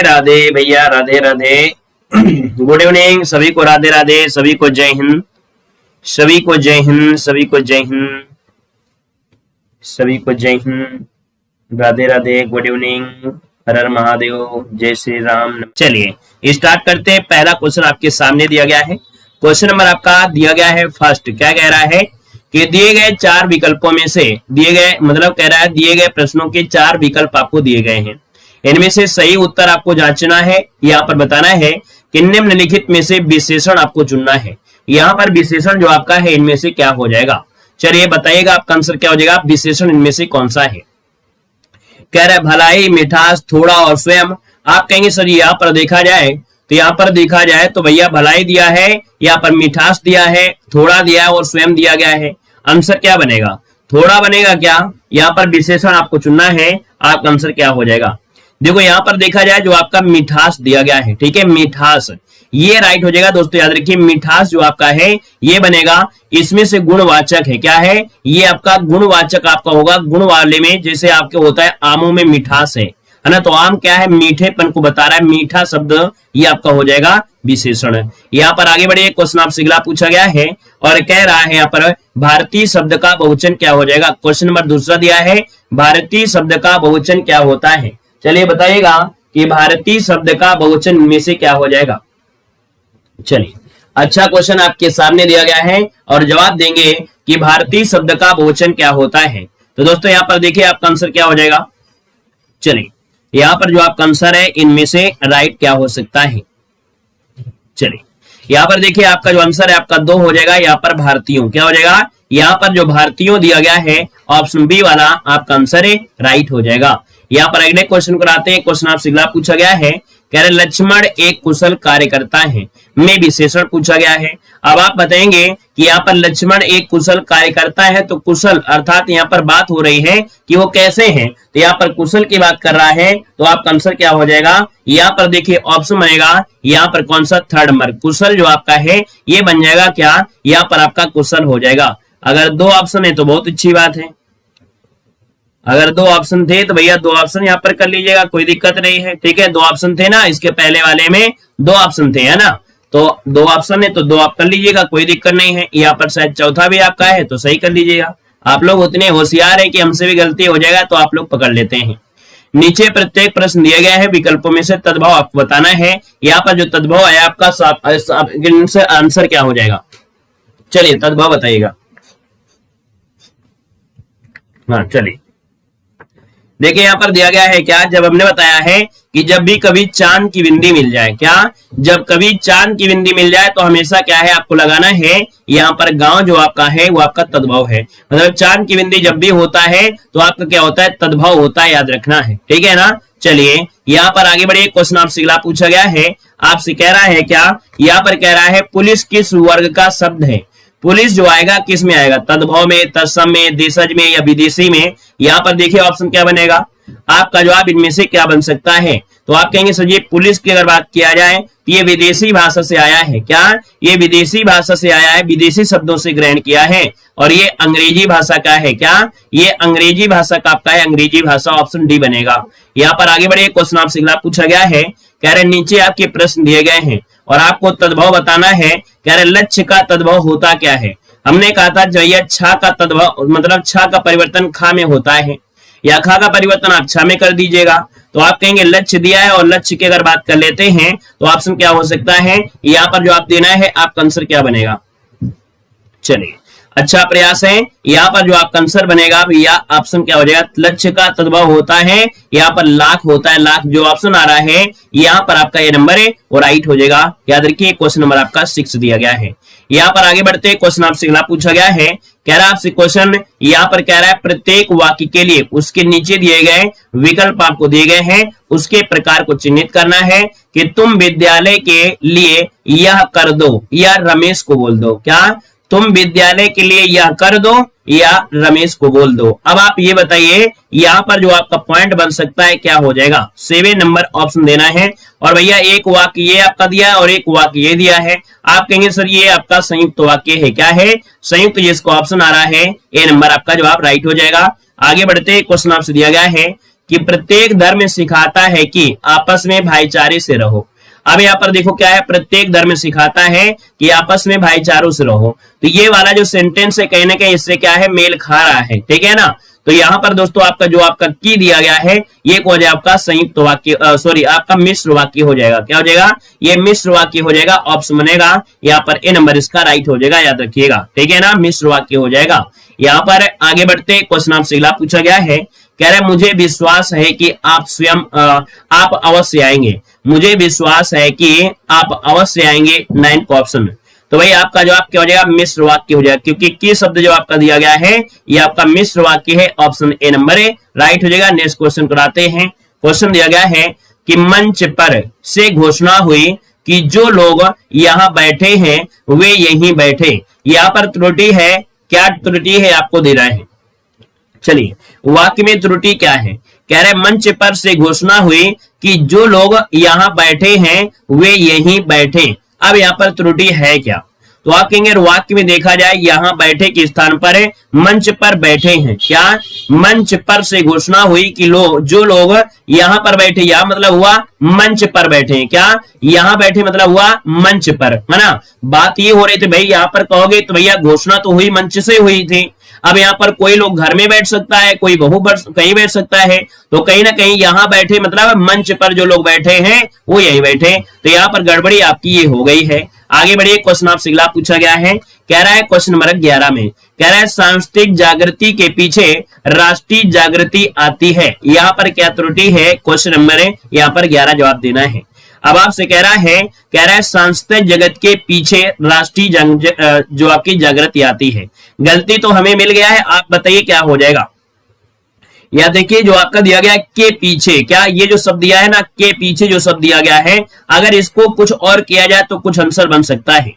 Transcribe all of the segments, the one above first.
राधे भैया, Radhe Radhe. Good evening सभी को, राधे राधे, सभी को जय हिंद, सभी को जय हिंद, सभी को जय हिंद, सभी को जय हिंद, राधे राधे, गुड इवनिंग, हर हर महादेव, जय श्री राम। चलिए स्टार्ट करते हैं। पहला क्वेश्चन आपके सामने दिया गया है। क्वेश्चन नंबर आपका दिया गया है फर्स्ट। क्या कह रहा है कि दिए गए 4 विकल्पों में से, दिए गए मतलब कह रहा है दिए गए प्रश्नों के 4 विकल्प आपको दिए गए हैं, इनमें से सही उत्तर आपको जांचना है। यहाँ पर बताना है कि निम्नलिखित में से विशेषण आपको चुनना है। यहाँ पर विशेषण जो आपका है इनमें से क्या हो जाएगा, चलिए बताइएगा आपका आंसर क्या हो जाएगा। विशेषण इनमें से कौन सा है। कह रहे भलाई, मिठास, थोड़ा और स्वयं। आप कहेंगे सर यहाँ पर देखा जाए तो, यहाँ पर देखा जाए तो भैया भलाई दिया है, यहाँ पर मिठास दिया है, थोड़ा दिया है और स्वयं दिया गया है। आंसर क्या बनेगा, थोड़ा बनेगा क्या। यहाँ पर विशेषण आपको चुनना है, आपका आंसर क्या हो जाएगा। देखो यहाँ पर देखा जाए जो आपका मिठास दिया गया है, ठीक है, मिठास ये राइट हो जाएगा। दोस्तों याद रखिए मिठास जो आपका है ये बनेगा, इसमें से गुणवाचक है। क्या है ये आपका गुणवाचक आपका होगा। गुण वाले में जैसे आपके होता है आमों में मिठास है ना, तो आम क्या है मीठेपन को बता रहा है, मीठा शब्द ये आपका हो जाएगा विशेषण। यहाँ पर आगे बढ़िए, क्वेश्चन आपसे अगला पूछा गया है और कह रहा है यहाँ पर भारतीय शब्द का बहुवचन क्या हो जाएगा। क्वेश्चन नंबर दूसरा दिया है, भारतीय शब्द का बहुवचन क्या होता है। चलिए बताइएगा कि भारतीय शब्द का बहुवचन में से क्या हो जाएगा। चलिए अच्छा क्वेश्चन आपके सामने दिया गया है और जवाब देंगे कि भारतीय शब्द का बहुवचन क्या होता है। तो दोस्तों यहाँ पर देखिए आपका आंसर क्या हो जाएगा। चलिए यहाँ पर जो आपका आंसर है इनमें से राइट क्या हो सकता है। चलिए यहाँ पर देखिए आपका जो आंसर है आपका 2 हो जाएगा। यहाँ पर भारतीयों क्या हो जाएगा, यहाँ पर जो भारतीयों दिया गया है ऑप्शन बी वाला आपका आंसर है राइट हो जाएगा। यहाँ पर अगले क्वेश्चन को आते हैं। क्वेश्चन आपसे अगला पूछा गया है, कह रहे लक्ष्मण एक कुशल कार्यकर्ता है, में विशेषण पूछा गया है। अब आप बताएंगे कि यहाँ पर लक्ष्मण एक कुशल कार्यकर्ता है, तो कुशल अर्थात यहाँ पर बात हो रही है कि वो कैसे हैं, तो यहाँ पर कुशल की बात कर रहा है, तो आपका आंसर क्या हो जाएगा। यहाँ पर देखिए ऑप्शन बनेगा यहाँ पर कौन सा, थर्ड नंबर कुशल जो आपका है ये बन जाएगा क्या, यहाँ पर आपका कुशल हो जाएगा। अगर 2 ऑप्शन है तो बहुत अच्छी बात है, अगर 2 ऑप्शन थे तो भैया 2 ऑप्शन यहाँ पर कर लीजिएगा, कोई दिक्कत नहीं है, ठीक है। 2 ऑप्शन थे ना, इसके पहले वाले में 2 ऑप्शन थे है ना, तो 2 ऑप्शन है तो 2 आप कर लीजिएगा, कोई दिक्कत नहीं है। यहाँ पर शायद चौथा भी आपका है तो सही कर लीजिएगा। आप लोग उतने होशियार है कि हमसे भी गलती हो जाएगा तो आप लोग पकड़ लेते हैं। नीचे प्रत्येक प्रश्न दिया गया है, विकल्पों में से तद्भव आपको बताना है। यहाँ पर जो तद्भव है आपका आंसर क्या हो जाएगा। चलिए तद्भव बताइएगा। हाँ चलिए देखिए यहाँ पर दिया गया है क्या, जब हमने बताया है कि जब भी कभी चांद की बिंदी मिल जाए, क्या जब कभी चांद की बिंदी मिल जाए तो हमेशा क्या है आपको लगाना है, यहाँ पर गांव जो आपका है वो आपका तद्भव है। मतलब चांद की बिंदी जब भी होता है तो आपका क्या होता है, तद्भव होता है, याद रखना है, ठीक है ना। चलिए यहाँ पर आगे बढ़िए, क्वेश्चन आपसे अगला पूछा गया है, आपसे कह रहा है क्या, यहाँ पर कह रहा है पुलिस किस वर्ग का शब्द है। पुलिस जो आएगा किस में आएगा, तद्भव में, तत्सम में, देशज में या विदेशी में। यहाँ पर देखिए ऑप्शन क्या बनेगा, आपका जवाब इनमें से क्या बन सकता है। तो आप कहेंगे सर ये पुलिस की अगर बात किया जाए तो ये विदेशी भाषा से आया है। क्या ये विदेशी भाषा से आया है, विदेशी शब्दों से ग्रहण किया है और ये अंग्रेजी भाषा का है। क्या ये अंग्रेजी भाषा का आपका है, अंग्रेजी भाषा, ऑप्शन डी बनेगा। यहाँ पर आगे बढ़िए, क्वेश्चन आपसे अगला पूछा गया है, कह रहे नीचे आपके प्रश्न दिए गए हैं और आपको तद्भव बताना है। कह रहे लक्ष्य का तद्भव होता क्या है। हमने कहा था भैया छा का तद्भव मतलब छा का परिवर्तन खा में होता है, या खा का परिवर्तन आप छा में कर दीजिएगा। तो आप कहेंगे लक्ष्य दिया है और लक्ष्य की अगर बात कर लेते हैं तो ऑप्शन क्या हो सकता है, यहाँ पर जो आप देना है आपका आंसर क्या बनेगा। चलिए अच्छा प्रयास है, यहाँ पर जो आपका आंसर बनेगा भैया ऑप्शन क्या हो जाएगा, लक्ष्य का तद्भव होता है, यहाँ पर लाख होता है। लाख जो ऑप्शन आ रहा है यहाँ पर आपका ये नंबर है वो राइट हो जाएगा। याद रखिए क्वेश्चन नंबर आपका 6 दिया गया है। यहाँ पर आगे बढ़ते क्वेश्चन आपसे अगला पूछा गया है, कह रहा है आपसे क्वेश्चन यहाँ पर कह रहा है प्रत्येक वाक्य के लिए उसके नीचे दिए गए विकल्प आपको दिए गए हैं, उसके प्रकार को चिन्हित करना है कि तुम विद्यालय के लिए यह कर दो या रमेश को बोल दो। क्या तुम विद्यालय के लिए यह कर दो या रमेश को बोल दो। अब आप ये बताइए यहाँ पर जो आपका पॉइंट बन सकता है क्या हो जाएगा, 7 नंबर ऑप्शन देना है। और भैया एक वाक्य ये आपका दिया है और एक वाक्य ये दिया है। आप कहेंगे सर ये आपका संयुक्त वाक्य है। क्या है संयुक्त, जिसको ऑप्शन आ रहा है ए नंबर आपका जवाब राइट हो जाएगा। आगे बढ़ते क्वेश्चन आपसे दिया गया है कि प्रत्येक धर्म सिखाता है कि आपस में भाईचारे से रहो। अब यहाँ पर देखो क्या है, प्रत्येक धर्म सिखाता है कि आपस में भाईचारों से रहो। तो ये वाला जो सेंटेंस है कहीं ना कहीं इससे क्या है, मेल खा रहा है, ठीक है ना। तो यहाँ पर दोस्तों आपका जो आपका की दिया गया है ये हो जाएगा आपका संयुक्त वाक्य, सॉरी आपका मिश्र वाक्य हो जाएगा। क्या हो जाएगा, ये मिश्र वाक्य हो जाएगा। ऑप्शन बनेगा यहाँ पर ए नंबर इसका राइट हो जाएगा, याद रखिएगा, ठीक है ना, मिश्र वाक्य हो जाएगा। यहाँ पर आगे बढ़ते क्वेश्चन आपसे अगला पूछा गया है, कह रहे मुझे विश्वास है कि आप स्वयं आप अवश्य आएंगे। मुझे विश्वास है कि आप अवश्य आएंगे, 9 का ऑप्शन। तो भाई आपका जवाब क्या हो जाएगा, मिश्र वाक्य हो जाएगा, क्योंकि की शब्द जो आपका दिया गया है ये आपका मिश्र वाक्य है। Option A number A right हो जाएगा। नेक्स्ट क्वेश्चन कराते हैं। क्वेश्चन दिया गया है कि मंच पर से घोषणा हुई कि जो लोग यहाँ बैठे हैं वे यहीं बैठे। यहाँ पर त्रुटि है, क्या त्रुटि है आपको दे रहा है। चलिए वाक्य में त्रुटि क्या है, कह रहे मंच पर से घोषणा हुई कि जो लोग यहाँ बैठे हैं वे यहीं बैठे। अब यहाँ पर त्रुटि है क्या, तो आप कहेंगे वाक्य में देखा जाए यहाँ बैठे के स्थान पर है मंच पर बैठे हैं। क्या, मंच पर से घोषणा हुई कि जो लोग यहाँ पर बैठे, यहाँ मतलब हुआ मंच पर बैठे हैं। क्या, यहाँ बैठे मतलब हुआ मंच पर, है ना। बात ये हो रही थी भाई, यहाँ पर कहोगे तो भैया घोषणा तो हुई मंच से हुई थी। अब यहाँ पर कोई लोग घर में बैठ सकता है, कोई कहीं बैठ सकता है, तो कहीं ना कहीं यहाँ बैठे मतलब मंच पर जो लोग बैठे हैं वो यही बैठे। तो यहाँ पर गड़बड़ी आपकी ये हो गई है। आगे बढ़िए, क्वेश्चन आपसे अगला पूछा गया है, कह रहा है क्वेश्चन नंबर 11 में, कह रहा है सांस्कृतिक जागृति के पीछे राष्ट्रीय जागृति आती है। यहाँ पर क्या त्रुटि है, क्वेश्चन नंबर है यहाँ पर 11 जवाब देना है। अब आपसे कह रहा है सांस्कृतिक जगत के पीछे राष्ट्रीय जो आपकी जागृति आती है। गलती तो हमें मिल गया है, आप बताइए क्या हो जाएगा। या देखिए जो आपका दिया गया है के पीछे, क्या ये जो शब्द दिया है ना के पीछे जो शब्द दिया गया है, अगर इसको कुछ और किया जाए तो कुछ आंसर बन सकता है।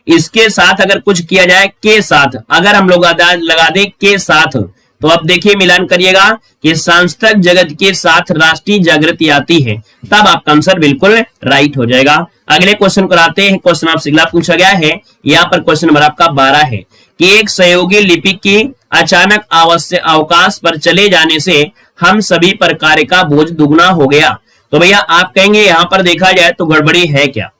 इसके साथ अगर कुछ किया जाए के साथ, अगर हम लोग लगा दें के साथ, तो अब देखिए मिलान करिएगा कि सांस्कृतिक जगत के साथ राष्ट्रीय जागृति आती है, तब आपका आंसर बिल्कुल राइट हो जाएगा। अगले क्वेश्चन को आते हैं। क्वेश्चन आपसे अगला पूछा गया है, यहाँ पर क्वेश्चन नंबर आपका 12 है कि एक सहयोगी लिपिक की अचानक अवकाश पर चले जाने से हम सभी पर कार्य का बोझ दुगना हो गया। तो भैया आप कहेंगे यहाँ पर देखा जाए तो गड़बड़ी है क्या।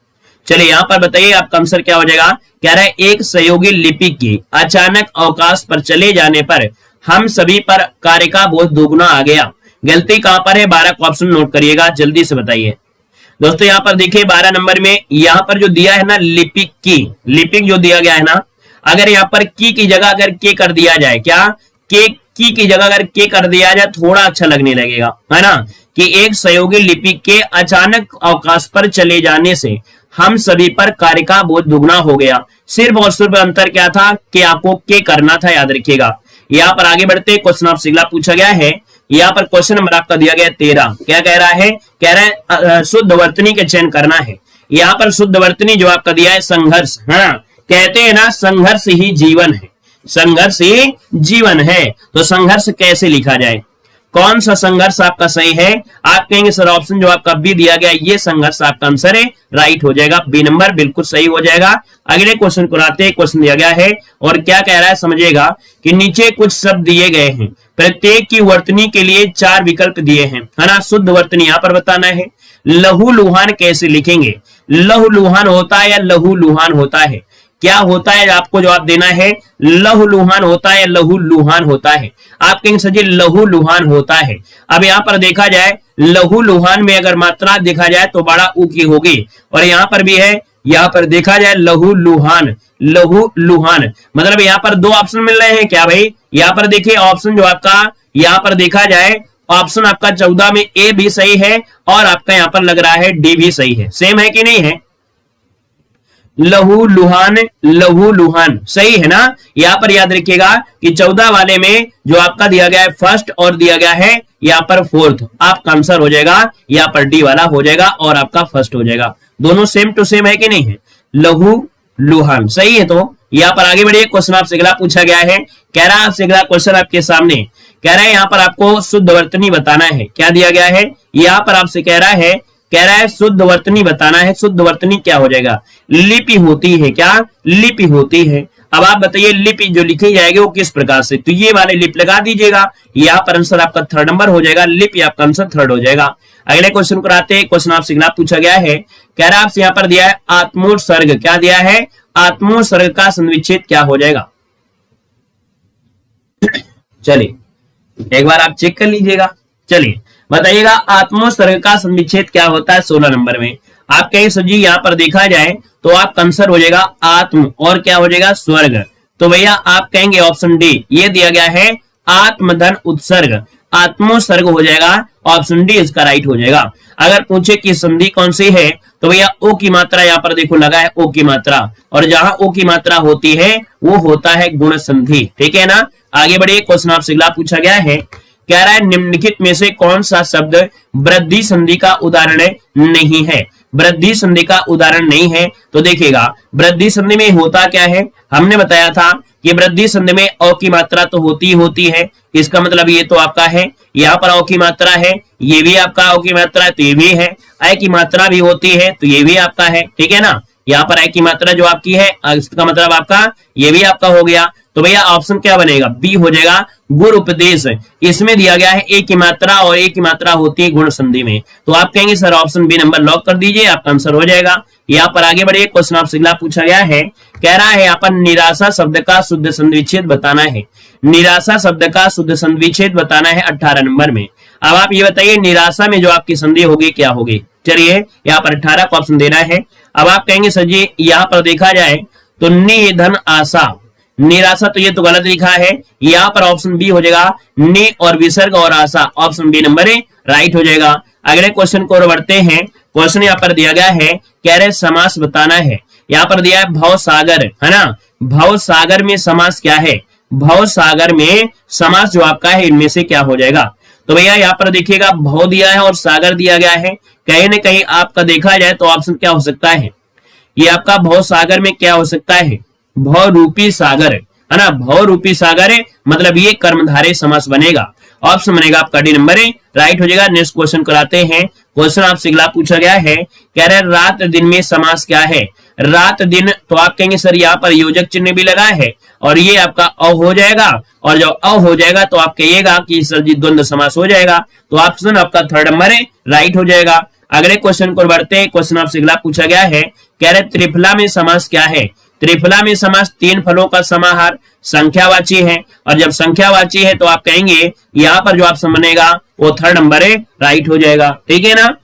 चलिए यहाँ पर बताइए आपका आंसर क्या हो जाएगा। कह रहा है एक सहयोगी लिपिक की अचानक अवकाश पर चले जाने पर हम सभी पर कार्य का बोझ दुगना आ गया। गलती कहां पर है, 12 का ऑप्शन नोट करिएगा, जल्दी से बताइए दोस्तों। यहाँ पर देखिए 12 नंबर में यहाँ पर जो दिया है ना लिपिक की, लिपिक जो दिया गया है ना, अगर यहाँ पर की जगह अगर के कर दिया जाए, क्या के की जगह अगर के कर दिया जाए थोड़ा अच्छा लगने लगेगा, है ना, कि एक सहयोगी लिपिक के अचानक अवकाश पर चले जाने से हम सभी पर कार्य का बोझ दुगना हो गया। सिर्फ और सिर्फ अंतर क्या था कि आपको के करना था, याद रखिएगा। यहाँ पर आगे बढ़ते क्वेश्चन आपसे अगला पूछा गया है। यहाँ पर क्वेश्चन नंबर आपका दिया गया 13। क्या कह रहा है, कह रहा है शुद्ध वर्तनी का चयन करना है। यहाँ पर शुद्ध वर्तनी जो आपका दिया है संघर्ष, हाँ कहते हैं ना संघर्ष ही जीवन है, संघर्ष ही जीवन है। तो संघर्ष कैसे लिखा जाए, कौन सा संघर्ष आपका सही है। आप कहेंगे सर ऑप्शन जो आपका बी दिया गया ये संघर्ष आपका आंसर है, राइट हो जाएगा, बी नंबर बिल्कुल सही हो जाएगा। अगले क्वेश्चन को आते हैं। क्वेश्चन दिया गया है और क्या कह रहा है समझिएगा कि नीचे कुछ शब्द दिए गए हैं, प्रत्येक की वर्तनी के लिए 4 विकल्प दिए हैं, है ना। शुद्ध वर्तनी यहाँ पर बताना है। लहू लुहान कैसे लिखेंगे, लहू लुहान होता है या लहू लुहान होता है, क्या होता है आपको जवाब देना है। लहू लुहान होता है या लहू लुहान होता है। आप कहेंगे सर जी लहू लुहान होता है। अब यहाँ पर देखा जाए लहू लुहान में अगर मात्रा देखा जाए तो बड़ा ऊ की होगी, और यहाँ पर भी है, यहाँ पर देखा जाए लहू लुहान, लहू लुहान मतलब यहाँ पर 2 ऑप्शन मिल रहे हैं क्या भाई। यहाँ पर देखिए ऑप्शन जो आपका यहाँ पर देखा जाए ऑप्शन आपका 14 में ए भी सही है और आपका यहाँ पर लग रहा है डी भी सही है। सेम है कि नहीं है, लहू लुहान सही है ना। यहाँ पर याद रखिएगा कि 14 वाले में जो आपका दिया गया है फर्स्ट और दिया गया है यहाँ पर फोर्थ, आपका आंसर हो जाएगा यहाँ पर डी वाला हो जाएगा और आपका फर्स्ट हो जाएगा। दोनों सेम टू सेम है कि नहीं है, लहू लुहान सही है। तो यहाँ पर आगे बढ़िए। क्वेश्चन आपसे अगला पूछा गया है, कह रहा है आपसे अगला क्वेश्चन आपके सामने, कह रहा है यहाँ पर आपको शुद्ध वर्तनी बताना है। क्या दिया गया है, यहाँ पर आपसे कह रहा है शुद्ध वर्तनी बताना है। शुद्ध वर्तनी क्या हो जाएगा, लिपि होती है, क्या लिपि होती है। अब आप बताइए लिप जो लिखी जाएगी वो किस प्रकार से, तो ये वाले लिप लगा दीजिएगा, यहाँ पर आंसर आपका थर्ड नंबर हो जाएगा, लिप या आपका आंसर थर्ड हो जाएगा। अगले क्वेश्चन को आते हैं। क्वेश्चन आपसे अगला पूछा गया है, कह रहा है आपसे यहाँ पर दिया है आत्मोत्सर्ग, क्या दिया है, आत्मोत्सर्ग का संविच्छेद क्या हो जाएगा। चलिए एक बार आप चेक कर लीजिएगा। चलिए बताइएगा आत्मोत्सर्ग का संविच्छेद क्या होता है 16 नंबर में। आप कहें सर जी यहाँ पर देखा जाए तो आप आंसर हो जाएगा आत्म और क्या हो जाएगा स्वर्ग। तो भैया आप कहेंगे ऑप्शन डी, ये दिया गया है आत्मधन उत्सर्ग, आत्मोत्सर्ग हो जाएगा, ऑप्शन डी इसका राइट हो जाएगा। अगर पूछे कि संधि कौन सी है तो भैया ओ की मात्रा यहाँ पर देखो लगा है, ओ की मात्रा, और जहां ओ की मात्रा होती है वो होता है गुण संधि, ठीक है ना। आगे बढ़िए, क्वेश्चन आपसे अगला पूछा गया है, कह रहा है निम्नलिखित में से कौन सा शब्द वृद्धि संधि का उदाहरण नहीं है। वृद्धि संधि का उदाहरण नहीं है तो देखिएगा वृद्धि संधि में होता क्या है, हमने बताया था कि वृद्धि संधि में अ की मात्रा तो होती है, इसका मतलब ये तो आपका है, यहाँ पर अ की मात्रा है, ये भी आपका अ की मात्रा है तो ये भी है, अ की मात्रा भी होती है तो ये भी आपका है, ठीक है ना। यहाँ पर अ की मात्रा जो आपकी है इसका मतलब आपका ये भी आपका हो गया। तो भैया ऑप्शन क्या बनेगा, बी हो जाएगा गुर उपदेश। इसमें दिया गया है ए की मात्रा और ए की मात्रा होती है गुण संधि में, तो आप कहेंगे sir option B number lock कर दीजिए, आपका आंसर हो जाएगा। यहाँ पर आगे बढ़िए, क्वेश्चन आपसे अगला पूछा गया है, कह रहा है यहाँ पर निराशा शब्द का शुद्ध संधिविच्छेद बताना है। निराशा शब्द का शुद्ध संधिविच्छेद बताना है 18 नंबर में। अब आप ये बताइए निराशा में जो आपकी संधि होगी क्या होगी। चलिए यहाँ पर 18 को ऑप्शन देना है। अब आप कहेंगे सर जी यहाँ पर देखा जाए तो निधन आशा, निराशा तो ये तो गलत लिखा है, यहाँ पर ऑप्शन बी हो जाएगा नि और विसर्ग और आशा, ऑप्शन बी नंबर राइट हो जाएगा। अगले क्वेश्चन को बढ़ते हैं। क्वेश्चन यहाँ पर दिया गया है, कह रहे समास बताना है। यहाँ पर दिया है भव सागर, है ना, भव सागर में समास क्या है, भव सागर में समास जो आपका है इनमें से क्या हो जाएगा। तो भैया यहाँ पर देखिएगा भव दिया है और सागर दिया गया है, कहीं ना कहीं आपका देखा जाए तो ऑप्शन क्या हो सकता है, ये आपका भव सागर में क्या हो सकता है, भव रूपी सागर, है ना, भव रूपी सागर है, मतलब ये कर्मधारय समास बनेगा, ऑप्शन बनेगा आपका डी नंबर राइट हो जाएगा। नेक्स्ट क्वेश्चन कराते हैं। क्वेश्चन आपसे अगला पूछा गया है, कह रहे रात दिन में समास क्या है। रात दिन तो आप कहेंगे सर यहाँ पर योजक चिन्ह भी लगा है और ये आपका अ हो जाएगा, और जब अ हो जाएगा तो आप कहिएगा कि सर जी द्वंद्व समास हो जाएगा, तो ऑप्शन आपका थर्ड नंबर राइट हो जाएगा। अगले क्वेश्चन को बढ़ते हैं। क्वेश्चन आपसे अगला पूछा गया है, कह रहे त्रिफला में समास क्या है। त्रिफला में समास तीन फलों का समाहार संख्यावाची है, और जब संख्यावाची है तो आप कहेंगे यहाँ पर जो ऑप्शन बनेगा वो थर्ड नंबर राइट हो जाएगा, ठीक है ना।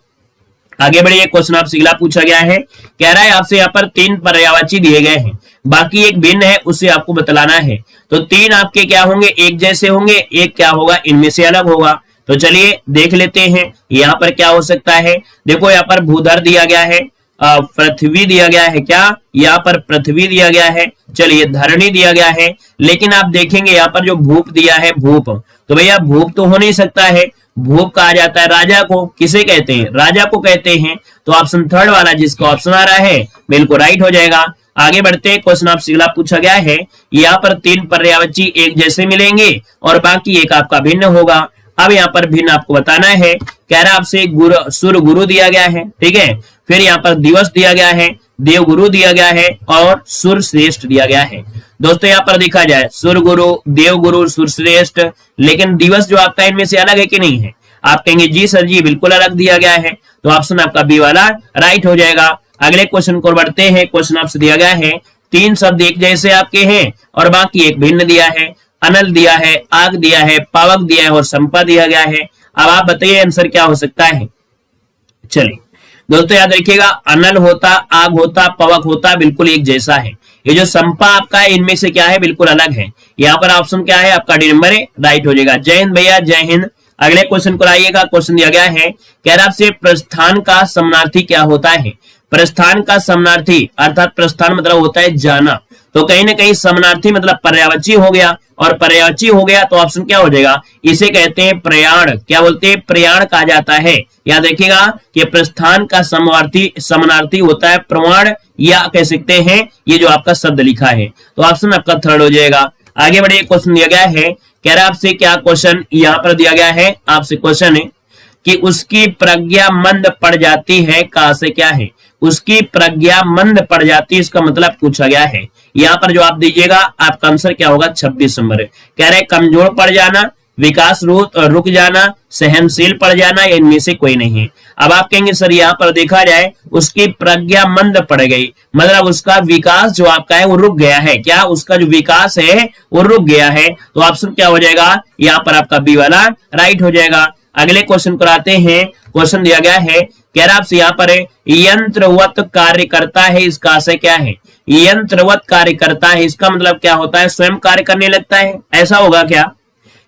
आगे बढ़िए, क्वेश्चन आपसे अगला पूछा गया है, कह रहा है आपसे यहाँ पर तीन पर्यायवाची दिए गए हैं, बाकी एक भिन्न है उसे आपको बतलाना है। तो तीन आपके क्या होंगे, एक जैसे होंगे, एक क्या होगा इनमें से अलग होगा। तो चलिए देख लेते हैं यहाँ पर क्या हो सकता है। देखो यहाँ पर भूधर दिया गया है, पृथ्वी दिया गया है, क्या यहाँ पर पृथ्वी दिया गया है, चलिए धरणी दिया गया है, लेकिन आप देखेंगे यहाँ पर जो भूप दिया है भूप, तो भैया भूप तो हो नहीं सकता है, भूप कहा जाता है राजा को, किसे कहते हैं, राजा को कहते हैं। तो ऑप्शन थर्ड वाला जिसका ऑप्शन आ रहा है बिल्कुल राइट हो जाएगा। आगे बढ़ते हैं। क्वेश्चन आपसे अगला पूछा गया है, यहाँ पर तीन पर्यायवाची एक जैसे मिलेंगे और बाकी एक आपका भिन्न होगा। अब यहाँ पर भिन्न आपको बताना है, कह रहा आपसे गुरु सुर गुरु दिया गया है, ठीक है, फिर यहाँ पर दिवस दिया गया है, देव गुरु दिया गया है और सुर श्रेष्ठ दिया गया है। दोस्तों यहाँ पर देखा जाए सुर गुरु, देव गुरु, सुर श्रेष्ठ, लेकिन दिवस जो आपका इनमें से अलग है कि नहीं है, आप कहेंगे जी सर जी बिल्कुल अलग दिया गया है, तो ऑप्शन आपका बी वाला राइट हो जाएगा। अगले क्वेश्चन को बढ़ते हैं। क्वेश्चन आपसे दिया गया है, तीन शब्द एक जैसे आपके हैं और बाकी एक भिन्न दिया है, अनल दिया है, आग दिया है, पावक दिया है और संपा दिया गया है। अब आप बताइए आंसर क्या हो सकता है। चलिए दोस्तों याद रखिएगा, अनल होता, आग होता, पवक होता बिल्कुल एक जैसा है, ये जो संपा आपका है इनमें से क्या है बिल्कुल अलग है। यहाँ पर ऑप्शन क्या है आपका डी नंबर राइट हो जाएगा। जय हिंद भैया, जय हिंद। अगले क्वेश्चन को लाइएगा। क्वेश्चन दिया गया है, कह रहा आपसे प्रस्थान का समानार्थी क्या होता है। प्रस्थान का समानार्थी अर्थात प्रस्थान मतलब होता है जाना, तो कहीं ना कहीं समानार्थी मतलब पर्यायवाची हो गया, और पर्यायवाची हो गया तो ऑप्शन क्या हो जाएगा, इसे कहते हैं प्रयाण, क्या बोलते हैं प्रयाण कहा जाता है। याद रखिएगा कि प्रस्थान का समानार्थी होता है प्रमाण, या कह सकते हैं ये जो आपका शब्द लिखा है, तो ऑप्शन आपका थर्ड हो जाएगा। आगे बढ़िए, क्वेश्चन दिया गया है, कह रहा आपसे क्या क्वेश्चन यहाँ पर दिया गया है, आपसे क्वेश्चन है कि उसकी प्रज्ञा मंद पड़ जाती है, कहां से क्या है, उसकी प्रज्ञा मंद पड़ जाती है, इसका मतलब पूछा गया है। यहां पर जो आप दीजिएगा आपका आंसर क्या होगा, 26 नंबर। कह रहे कमजोर पड़ जाना, विकास रुक जाना, सहनशील पड़ जाना, या इनमें से कोई नहीं। अब आप कहेंगे सर यहाँ पर देखा जाए उसकी प्रज्ञा मंद पड़ गई, मतलब उसका विकास जो आपका है वो रुक गया है, क्या उसका जो विकास है वो रुक गया है, तो ऑप्शन क्या हो जाएगा, यहाँ पर आपका बी वाला राइट हो जाएगा। अगले क्वेश्चन को आते हैं। क्वेश्चन दिया गया है, कह रहा आपसे यहाँ पर यंत्रवत कार्य करता है, इसका आशय क्या है, यंत्रवत कार्य करता है, इसका मतलब क्या होता है, स्वयं कार्य करने लगता है, ऐसा होगा क्या,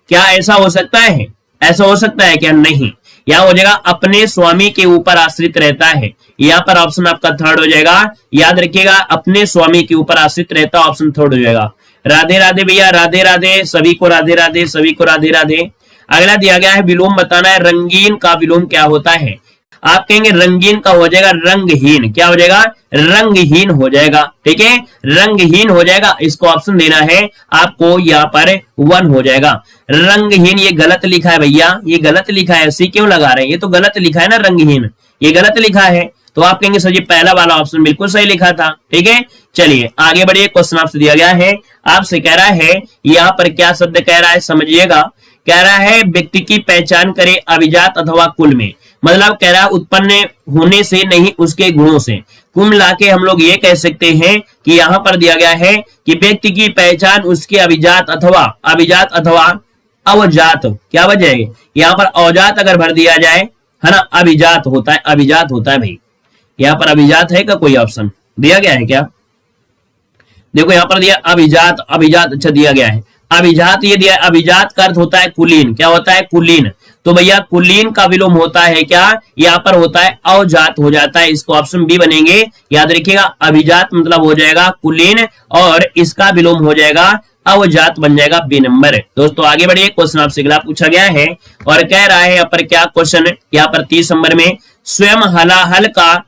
क्या ऐसा हो सकता है, ऐसा हो सकता है क्या, नहीं। यहां हो जाएगा अपने स्वामी के ऊपर आश्रित रहता है, यहाँ पर ऑप्शन आपका थर्ड हो जाएगा, याद रखिएगा अपने स्वामी के ऊपर आश्रित रहता, ऑप्शन थर्ड हो जाएगा। राधे राधे भैया, राधे राधे सभी को, राधे राधे सभी को, राधे राधे। अगला दिया गया है विलोम बताना है, रंगीन का विलोम क्या होता है, आप कहेंगे रंगीन का हो जाएगा रंगहीन, क्या हो जाएगा, रंगहीन हो जाएगा, ठीक है, रंगहीन हो जाएगा, इसको ऑप्शन देना है आपको, यहाँ पर 1 हो जाएगा। रंगहीन ये गलत लिखा है भैया, ये गलत लिखा है, सी क्यों लगा रहे हैं, ये तो गलत लिखा है ना, रंगहीन ये गलत लिखा है, तो आप कहेंगे सर जी पहला वाला ऑप्शन बिल्कुल सही लिखा था, ठीक है। चलिए आगे बढ़िए, क्वेश्चन आपसे दिया गया है, आपसे कह रहा है यहाँ पर क्या शब्द कह रहा है, समझिएगा, कह रहा है व्यक्ति की पहचान करे अभिजात अथवा कुल में, मतलब कह रहा है उत्पन्न होने से नहीं उसके गुणों से। कुल मिला के हम लोग ये कह सकते हैं कि यहाँ पर दिया गया है कि व्यक्ति की पहचान उसके अभिजात अथवा अवजात, क्या वजह है, यहाँ पर अवजात अगर भर दिया जाए है ना, अभिजात होता है, अभिजात होता है भाई, यहाँ पर अभिजात है का कोई ऑप्शन दिया गया है क्या, देखो यहाँ पर दिया अभिजात, अभिजात अच्छा दिया गया है, अभिजात ये दिया, अभिजात का अर्थ होता है कुलीन, क्या होता है, कुलीन, तो भैया कुलीन का विलोम होता है क्या, यहाँ पर होता है अवजात हो जाता है, इसको ऑप्शन बी बनेंगे, याद रखिएगा अभिजात मतलब हो जाएगा कुलीन और इसका विलोम हो जाएगा अवजात, बन जाएगा बी नंबर। दोस्तों आगे बढ़िए, क्वेश्चन आपसे अगला पूछा गया है और कह रहा है यहाँ पर क्या क्वेश्चन, यहाँ पर 30 नंबर में, स्वयं हलाहल का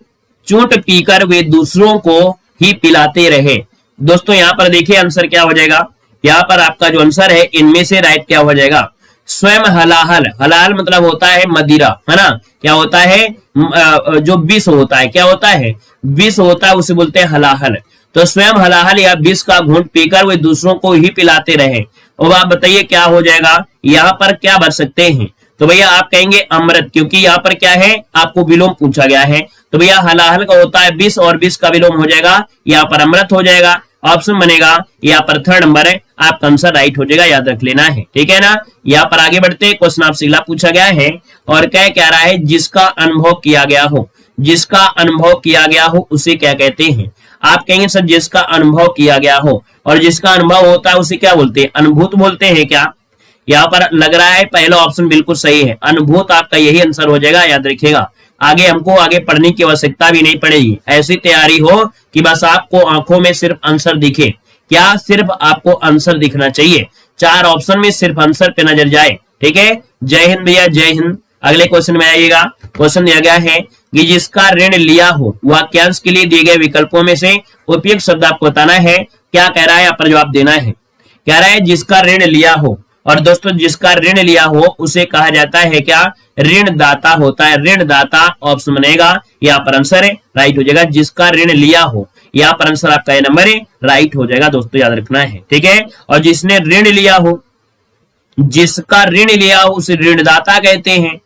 चूंट पीकर वे दूसरों को ही पिलाते रहे। दोस्तों यहाँ पर देखिए आंसर क्या हो जाएगा, यहाँ पर आपका जो आंसर है इनमें से राइट क्या हो जाएगा, स्वयं हलाहल, हलाहल मतलब होता है मदिरा, है ना, क्या होता है, जो विष होता है, क्या होता है, विष होता है, उसे बोलते हैं हलाहल, तो स्वयं हलाहल या विष का घूंट पीकर वे दूसरों को ही पिलाते रहे। और आप बताइए क्या हो जाएगा, यहाँ पर क्या भर सकते हैं, तो भैया आप कहेंगे अमृत, क्योंकि यहाँ पर क्या है आपको विलोम पूछा गया है, तो भैया हलाहल का होता है विष और विष का विलोम हो जाएगा, यहाँ पर अमृत हो जाएगा, ऑप्शन बनेगा यहाँ पर थर्ड नंबर है, आपका आंसर राइट हो जाएगा, याद रख लेना है, ठीक है ना। यहाँ पर आगे बढ़ते, क्वेश्चन आपसे अगला पूछा गया है और क्या कह रहा है, जिसका अनुभव किया गया हो, जिसका अनुभव किया गया हो उसे क्या कहते हैं, आप कहेंगे सर जिसका अनुभव किया गया हो, और जिसका अनुभव होता है उसे क्या बोलते हैं, अनुभूत बोलते हैं क्या, यहाँ पर लग रहा है पहला ऑप्शन बिल्कुल सही है, अनुभूत आपका यही आंसर हो जाएगा, याद रखिएगा। आगे हमको आगे पढ़ने की आवश्यकता भी नहीं पड़ेगी, ऐसी तैयारी हो कि बस आपको आंखों में सिर्फ आंसर दिखे, क्या सिर्फ आपको आंसर दिखना चाहिए, 4 ऑप्शन में सिर्फ आंसर पे नजर जाए, ठीक है। जय हिंद भैया, जय हिंद। अगले क्वेश्चन में आइएगा, क्वेश्चन दिया गया है कि जिसका ऋण लिया हो वाक्यांश के लिए दिए गए विकल्पों में से उपयुक्त शब्द आपको बताना है, क्या कह रहा है, यहाँ पर जवाब देना है। कह रहा है जिसका ऋण लिया हो, और दोस्तों जिसका ऋण लिया हो उसे कहा जाता है क्या, ऋणदाता होता है, ऋणदाता ऑप्शन बनेगा, यहाँ पर आंसर है राइट हो जाएगा, जिसका ऋण लिया हो, यहाँ पर आंसर आपका ये नंबर है राइट हो जाएगा, दोस्तों याद रखना है, ठीक है। और जिसने ऋण लिया हो, जिसका ऋण लिया हो उसे ऋणदाता कहते हैं,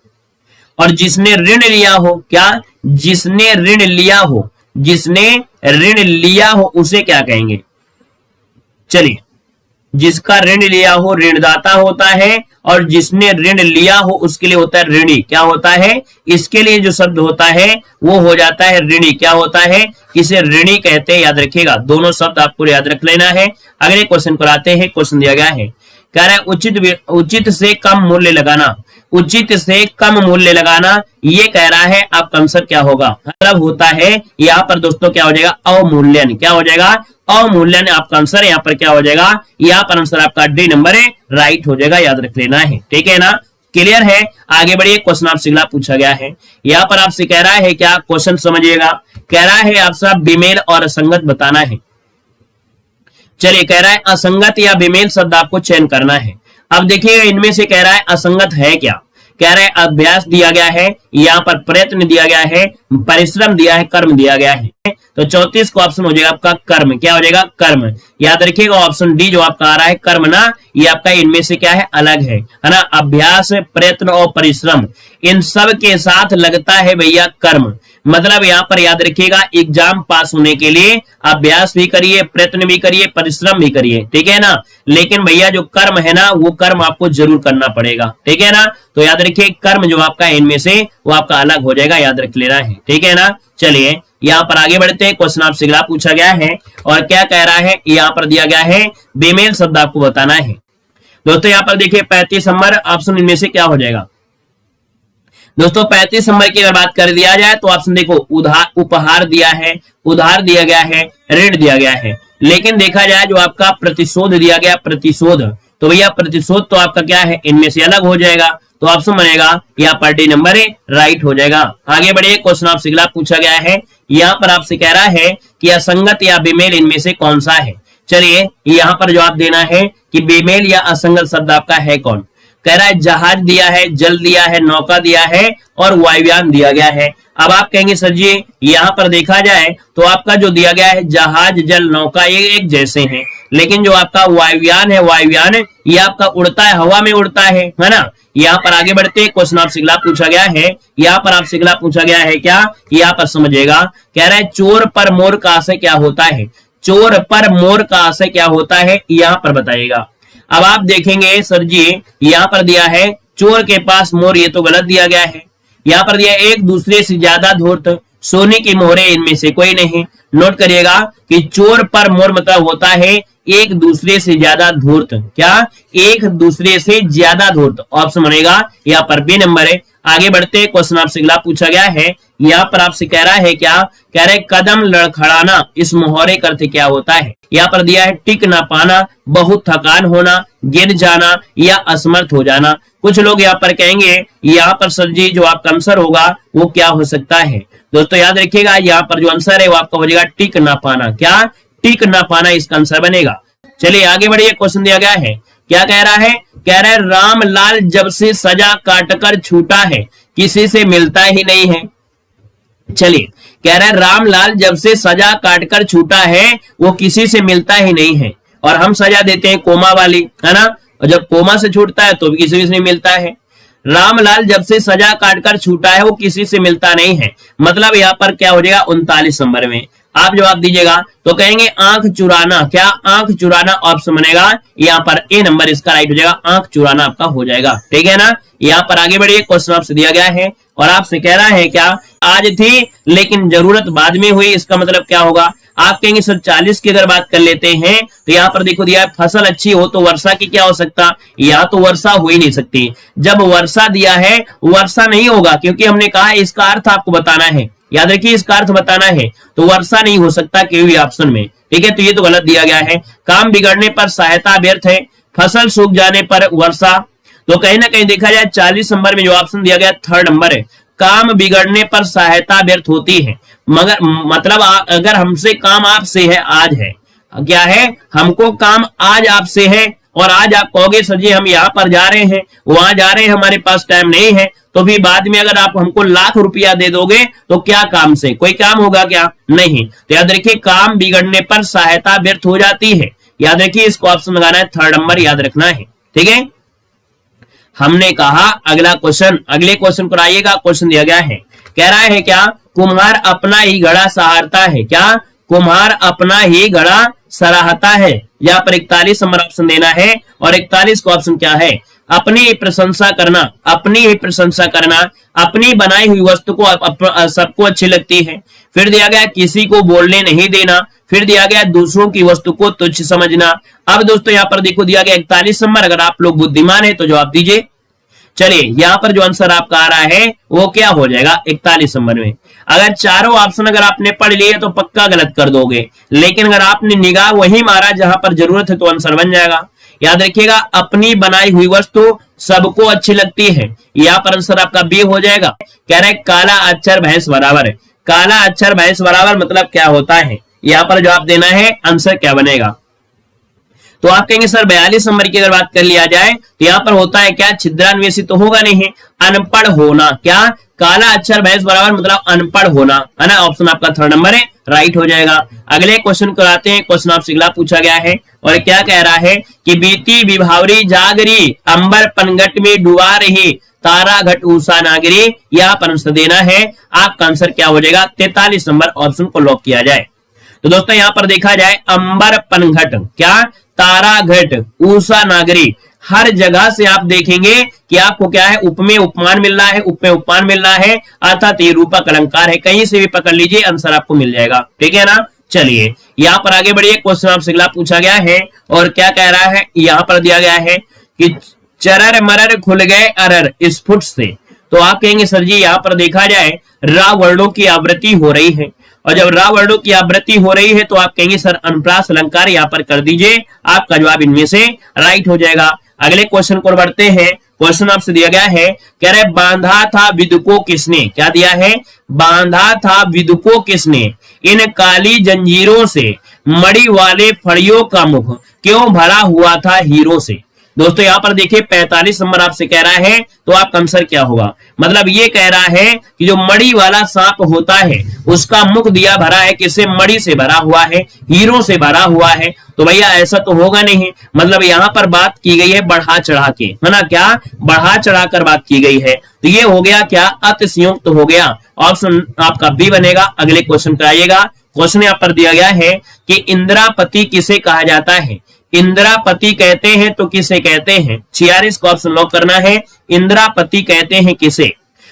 और जिसने ऋण लिया हो, क्या, जिसने ऋण लिया हो, जिसने ऋण लिया हो उसे क्या कहेंगे, चलिए, जिसका ऋण लिया हो ऋणदाता होता है, और जिसने ऋण लिया हो उसके लिए होता है ऋणी, क्या होता है, इसके लिए जो शब्द होता है वो हो जाता है ऋणी, क्या होता है, इसे ऋणी कहते हैं, याद रखिएगा, दोनों शब्द आपको याद रख लेना है। अगले क्वेश्चन को आते हैं, क्वेश्चन दिया गया है, कह रहा है उचित से कम मूल्य लगाना, उचित से कम मूल्य लगाना, ये कह रहा है आपका आंसर क्या होगा, मतलब होता है यहाँ पर दोस्तों क्या हो जाएगा, अवमूल्यन, क्या हो जाएगा, अवमूल्यन आपका आंसर, यहाँ पर क्या हो जाएगा, यहाँ पर आंसर आपका डी नंबर है राइट हो जाएगा, याद रख लेना है, ठीक है ना, क्लियर है। आगे बढ़िए, क्वेश्चन आपसे अगला पूछा गया है, यहाँ पर आपसे कह रहा है क्या, क्वेश्चन समझिएगा, कह रहा है आपसे बेमेल और असंगत बताना है। चलिए, कह रहा है असंगत या बेमेल शब्द आपको चयन करना है। अब देखिए इनमें से कह रहा है असंगत है क्या, कह रहे अभ्यास दिया गया है, यहाँ पर प्रयत्न दिया गया है, परिश्रम दिया है, कर्म दिया गया है। तो 34 का ऑप्शन हो जाएगा आपका कर्म। क्या हो जाएगा? कर्म। याद रखिएगा ऑप्शन डी जो आपका आ रहा है कर्म ना, ये आपका इनमें से क्या है? अलग है ना। अभ्यास, प्रयत्न और परिश्रम इन सब के साथ लगता है भैया कर्म। मतलब यहाँ पर याद रखिएगा एग्जाम पास होने के लिए अभ्यास भी करिए, प्रयत्न भी करिए, परिश्रम भी करिए, ठीक है ना। लेकिन भैया जो कर्म है ना वो कर्म आपको जरूर करना पड़ेगा, ठीक है ना। तो याद रखिए कर्म जो आपका इनमें से वो आपका अलग हो जाएगा, याद रख लेना है, ठीक है ना। चलिए यहाँ पर आगे बढ़ते हैं। क्वेश्चन आपसे अगला पूछा गया है और क्या कह रहा है, यहाँ पर दिया गया है बेमेल शब्द आपको बताना है। दोस्तों यहाँ पर देखिए 35 नंबर ऑप्शन इनमें से क्या हो जाएगा। दोस्तों 35 नंबर की अगर बात कर दिया जाए तो ऑप्शन देखो उधार, उपहार दिया है, उधार दिया गया है, ऋण दिया गया है। लेकिन देखा जाए जो आपका प्रतिशोध दिया गया, प्रतिशोध, तो भैया प्रतिशोध तो आपका क्या है? इनमें से अलग हो जाएगा। तो ऑप्शन बनेगा यहाँ पर डी नंबर राइट हो जाएगा। आगे बढ़िए। क्वेश्चन आपसे अगला पूछा गया है, यहाँ पर आपसे कह रहा है कि असंगत या बेमेल इनमें से कौन सा है। चलिए यहाँ पर जवाब देना है कि बेमेल या असंगत शब्द आपका है कौन। कह रहा है जहाज दिया है, जल दिया है, नौका दिया है और वायुयान दिया गया है। अब आप कहेंगे सर जी यहाँ पर देखा जाए तो आपका जो दिया गया है जहाज, जल, नौका ये एक जैसे हैं, लेकिन जो आपका वायुयान है, वायुयान ये आपका उड़ता है, हवा में उड़ता है ना। यहाँ पर आगे बढ़ते क्वेश्चन आपसे अगला पूछा गया है, यहाँ पर आपसे अगला पूछा गया है क्या, यहाँ पर समझिएगा। कह रहा है चोर पर मोर का आशय क्या होता है। चोर पर मोर का आशय क्या होता है, यहाँ पर बताइएगा। अब आप देखेंगे सर जी यहाँ पर दिया है चोर के पास मोर, ये तो गलत दिया गया है। यहाँ पर दिया एक दूसरे से ज्यादा धूर्त, सोने की मोहरे इनमें से कोई नहीं। नोट करिएगा कि चोर पर मोर मतलब होता है एक दूसरे से ज्यादा धूर्त। क्या? एक दूसरे से ज्यादा धूर्त। ऑप्शन बनेगा यहाँ पर बी नंबर है। आगे बढ़ते क्वेश्चन आपसे अगला पूछा गया है, यहाँ पर आपसे कह रहा है क्या, कह रहे कदम लड़खड़ाना इस मुहावरे का अर्थ क्या होता है। यहाँ पर दिया है टिक ना पाना, बहुत थकान होना, गिर जाना या असमर्थ हो जाना। कुछ लोग यहाँ पर कहेंगे यहाँ पर सर जी जो आपका आंसर होगा वो क्या हो सकता है। दोस्तों याद रखिएगा यहाँ पर जो आंसर है वो आपका हो जाएगा टिक ना पाना। क्या? टिक ना पाना इसका आंसर बनेगा। चलिए आगे बढ़िए। क्वेश्चन दिया गया है, क्या कह रहा है, कह रहा है रामलाल जब से सजा काटकर छूटा है किसी से मिलता ही नहीं है। चलिए कह रहा है रामलाल जब से सजा काटकर छूटा है वो किसी से मिलता ही नहीं है। और हम सजा देते हैं कोमा वाली, है ना, और जब कोमा से छूटता है तो किसी से नहीं मिलता है। रामलाल जब से सजा काटकर छूटा है वो किसी से मिलता नहीं है, मतलब यहाँ पर क्या हो जाएगा 39 नंबर में आप जवाब दीजिएगा। तो कहेंगे आंख चुराना। क्या? आंख चुराना ऑप्शन बनेगा यहाँ पर ए नंबर इसका राइट हो जाएगा। आंख चुराना आपका हो जाएगा, ठीक है ना। यहाँ पर आगे बढ़िए। क्वेश्चन आपसे दिया गया है और आपसे कह रहा है क्या, आज थी लेकिन जरूरत बाद में हुई, इसका मतलब क्या होगा। आप कहेंगे सर 40 की अगर बात कर लेते हैं तो यहाँ पर देखो दिया है फसल अच्छी हो तो वर्षा की क्या हो सकता, यहाँ तो वर्षा हो ही नहीं सकती। जब वर्षा दिया है वर्षा नहीं होगा, क्योंकि हमने कहा इसका अर्थ आपको बताना है। याद रखिए इसका अर्थ बताना है, तो वर्षा नहीं हो सकता कोई भी ऑप्शन में, ठीक है। तो ये तो गलत दिया गया है। काम बिगड़ने पर सहायता व्यर्थ है, फसल सूख जाने पर वर्षा। तो कहीं ना कहीं देखा जाए 40 नंबर में जो ऑप्शन दिया गया थर्ड नंबर है, काम बिगड़ने पर सहायता व्यर्थ होती है। मगर मतलब अगर हमसे काम आपसे है, आज है, क्या है, हमको काम आज आपसे है और आज आप कहोगे सर जी हम यहाँ पर जा रहे हैं, वहां जा रहे हैं, हमारे पास टाइम नहीं है, तो भी बाद में अगर आप हमको लाख रुपया दे दोगे तो क्या काम से कोई काम होगा क्या? नहीं। तो याद रखिए काम बिगड़ने पर सहायता व्यर्थ हो जाती है। याद रखिए इसको ऑप्शन लगाना है थर्ड नंबर, याद रखना है, ठीक है। हमने कहा अगला क्वेश्चन, अगले क्वेश्चन पर आइएगा। क्वेश्चन दिया गया है, कह रहा है क्या, कुम्हार अपना ही घड़ा सहारता है। क्या? कुम्हार अपना ही घड़ा सराहता है। यहाँ पर 41 नंबर ऑप्शन देना है और 41 का ऑप्शन क्या है, अपनी ही प्रशंसा करना। अपनी ही प्रशंसा करना, अपनी बनाई हुई वस्तु को सबको अच्छी लगती है। फिर दिया गया किसी को बोलने नहीं देना। फिर दिया गया दूसरों की वस्तु को तुच्छ समझना। अब दोस्तों यहाँ पर देखो दिया गया 41 नंबर, अगर आप लोग बुद्धिमान है तो जवाब दीजिए। चलिए यहाँ पर जो आंसर आपका आ रहा है वो क्या हो जाएगा 41 नंबर में। अगर चारों ऑप्शन अगर आपने पढ़ लिए तो पक्का गलत कर दोगे, लेकिन अगर आपने निगाह वही मारा जहां पर जरूरत है तो आंसर बन जाएगा। याद रखिएगा अपनी बनाई हुई वस्तु सबको अच्छी लगती है, यहाँ पर आंसर आपका बी हो जाएगा। कह रहे काला अक्षर भैंस बराबर है। काला अक्षर भैंस बराबर मतलब क्या होता है, यहाँ पर जवाब देना है, आंसर क्या बनेगा। तो आप कहेंगे सर 42 नंबर की अगर बात कर लिया जाए तो यहाँ पर होता है क्या, छिद्रान्वेषी तो होगा नहीं, अनपढ़ होना। क्या, काला अक्षर भैंस बराबर मतलब अनपढ़ होना, है ना। ऑप्शन आपका थर्ड नंबर है, राइट हो जाएगा। अगले क्वेश्चन को आते हैं। क्वेश्चन आपसे अगला पूछा गया है और क्या कह रहा है कि बीती विभावरी जागरी, अंबर पनघट में डुबा रही, तारा घट उषा नागरी, यह प्रश्न देना है। आपका आंसर क्या हो जाएगा, 43 नंबर ऑप्शन को लॉक किया जाए। तो दोस्तों यहाँ पर देखा जाए अंबर पनघट, क्या, तारा घट, उषा नागरी, हर जगह से आप देखेंगे कि आपको क्या है, उपमेय उपमान मिल रहा है, उपमेय उपमान मिल रहा है, अर्थात ये रूपक अलंकार है। कहीं से भी पकड़ लीजिए, आंसर आपको मिल जाएगा, ठीक है ना। चलिए यहाँ पर आगे बढ़िए। क्वेश्चन आपसे अगला पूछा गया है और क्या कह रहा है, यहाँ पर दिया गया है कि चरर मरर खुल गए अरर स्फुट से। तो आप कहेंगे सर जी यहाँ पर देखा जाए रा वर्णों की आवृत्ति हो रही है, और जब रा वर्णों की आवृत्ति हो रही है तो आप कहेंगे सर अनुप्रास अलंकार यहाँ पर कर दीजिए। आपका जवाब इनमें से राइट हो जाएगा। अगले क्वेश्चन को बढ़ते हैं। क्वेश्चन आपसे दिया गया है, कह रहे बांधा था विदुको किसने, क्या दिया है, बांधा था विदुको किसने, इन काली जंजीरों से मणि वाले फड़ियों का मुख क्यों भरा हुआ था हीरो से। दोस्तों यहाँ पर देखिए 45 नंबर आपसे कह रहा है, तो आपका आंसर क्या होगा, मतलब ये कह रहा है कि जो मणि वाला सांप होता है उसका मुख दिया भरा है, किससे, मणि से भरा हुआ है, हीरो से भरा हुआ है। तो भैया ऐसा तो होगा नहीं, मतलब यहाँ पर बात की गई है बढ़ा चढ़ा के, है ना, क्या, बढ़ा चढ़ा कर बात की गई है। तो ये हो गया क्या, अतिशयोक्त हो गया। ऑप्शन आपका बी बनेगा। अगले क्वेश्चन पर आइएगा। क्वेश्चन यहाँ पर दिया गया है कि इंदिरापति किसे कहा जाता है, इंदिरापति कहते हैं तो किसे कहते हैं, 46 को ऑप्शन लॉक करना है। इंदिरापति कहते हैं किसे,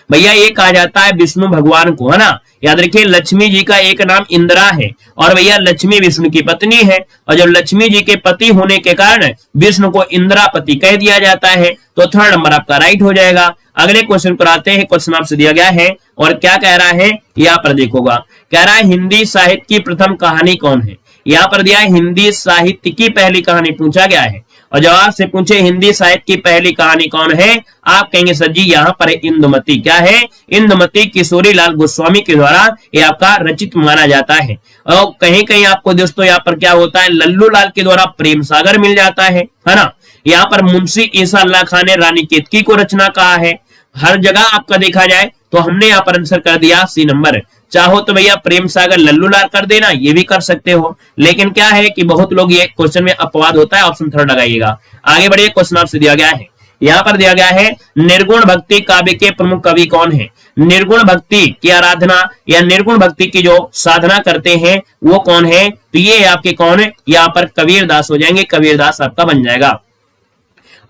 भैया ये कहा जाता है विष्णु भगवान को, है ना। याद रखिए लक्ष्मी जी का एक नाम इंदिरा है, और भैया लक्ष्मी विष्णु की पत्नी है, और जब लक्ष्मी जी के पति होने के कारण विष्णु को इंदिरापति कह दिया जाता है। तो थर्ड नंबर आपका राइट हो जाएगा। अगले क्वेश्चन पर आते हैं। क्वेश्चन आपसे दिया गया है और क्या कह रहा है, यहाँ पर देखोगा, कह रहा है हिंदी साहित्य की प्रथम कहानी कौन है। यहाँ पर दिया है हिंदी साहित्य की पहली कहानी पूछा गया है, और जवाब से पूछे हिंदी साहित्य की पहली कहानी कौन है, आप कहेंगे सर जी यहाँ पर इंदुमती। क्या है, इंदुमती किशोरी लाल गोस्वामी के द्वारा ये आपका रचित माना जाता है। और कहीं कहीं आपको दोस्तों यहाँ पर क्या होता है, लल्लू लाल के द्वारा प्रेम सागर मिल जाता है ना। यहाँ पर मुंशी ईसा अल्लाह खान ने रानी केतकी को रचना कहा है। हर जगह आपका देखा जाए तो हमने यहाँ पर आंसर कर दिया सी नंबर। चाहो तो भैया प्रेम सागर लल्लू लाल कर देना, ये भी कर सकते हो, लेकिन क्या है कि बहुत लोग ये क्वेश्चन में अपवाद होता है, ऑप्शन थर्ड लगाइएगा। आगे बढ़िए। क्वेश्चन आपसे दिया गया है, यहाँ पर दिया गया है निर्गुण भक्ति काव्य के प्रमुख कवि कौन है। निर्गुण भक्ति की आराधना या निर्गुण भक्ति की जो साधना करते हैं वो कौन है, तो ये आपके कौन है, यहाँ पर कबीर दास हो जाएंगे, कबीर दास आपका बन जाएगा।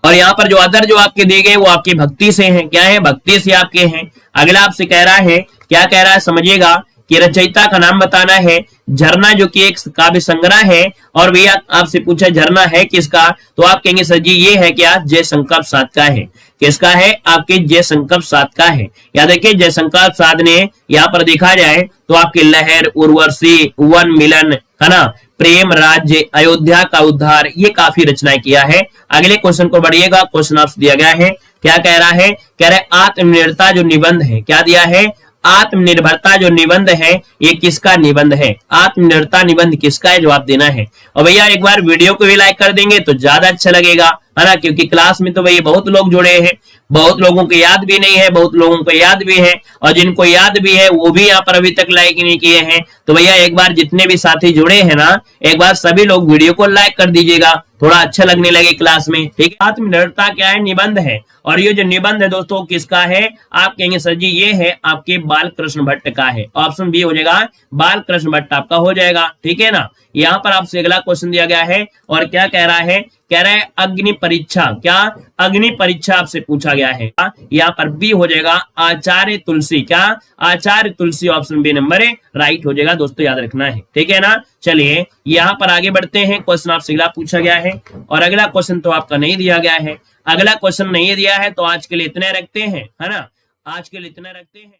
और यहाँ पर जो अदर जो आपके दिए गए वो आपकी भक्ति से हैं, क्या है, भक्ति से आपके हैं। अगला आपसे कह रहा है, क्या कह रहा है समझिएगा, कि रचयिता का नाम बताना है। झरना जो कि एक काव्य संग्रह है, और भैया आपसे पूछा झरना है किसका, तो आप कहेंगे सर जी ये है क्या, जयशंकर प्रसाद का है। किसका है, आपके जयशंकर प्रसाद का है। याद रखिए जयशंकर प्रसाद ने यहाँ पर देखा जाए तो आपके लहर, उर्वशी, वन मिलन, है ना, प्रेम राज्य, अयोध्या का उद्धार, ये काफी रचनाएं किया है। अगले क्वेश्चन को बढ़िएगा। क्वेश्चन आपसे दिया गया है, क्या कह रहा है, कह रहे आत्मनिर्भरता जो निबंध है, क्या दिया है, आत्मनिर्भरता जो निबंध है ये किसका निबंध है, आत्मनिर्भरता निबंध किसका है, जवाब देना है। और भैया एक बार वीडियो को भी लाइक कर देंगे तो ज्यादा अच्छा लगेगा, है ना, क्योंकि क्लास में तो भैया बहुत लोग जुड़े हैं, बहुत लोगों को याद भी नहीं है, बहुत लोगों को याद भी है, और जिनको याद भी है वो भी यहाँ पर अभी तक लाइक नहीं किए हैं। तो भैया एक बार जितने भी साथी जुड़े हैं ना, एक बार सभी लोग वीडियो को लाइक कर दीजिएगा, थोड़ा अच्छा लगने लगे क्लास में, ठीक है। आत्मनिर्भरता क्या है, निबंध है, और ये जो निबंध है दोस्तों किसका है, आप कहेंगे सर जी ये है आपके बाल कृष्ण भट्ट का है। ऑप्शन बी हो जाएगा, बाल कृष्ण भट्ट आपका हो जाएगा, ठीक है ना। यहाँ पर आपसे अगला क्वेश्चन दिया गया है और क्या कह रहा है, कह रहा है अग्नि परीक्षा, क्या, अग्नि परीक्षा आपसे पूछा गया है। यहाँ पर बी हो जाएगा आचार्य तुलसी, क्या, आचार्य तुलसी, ऑप्शन बी नंबर है राइट हो जाएगा दोस्तों, याद रखना है, ठीक है ना। चलिए यहाँ पर आगे बढ़ते हैं। क्वेश्चन आपसे अगला पूछा गया है और अगला क्वेश्चन तो आपका नहीं दिया गया है, अगला क्वेश्चन नहीं दिया है, तो आज के लिए इतने रखते हैं, है ना, आज के लिए इतना रखते हैं।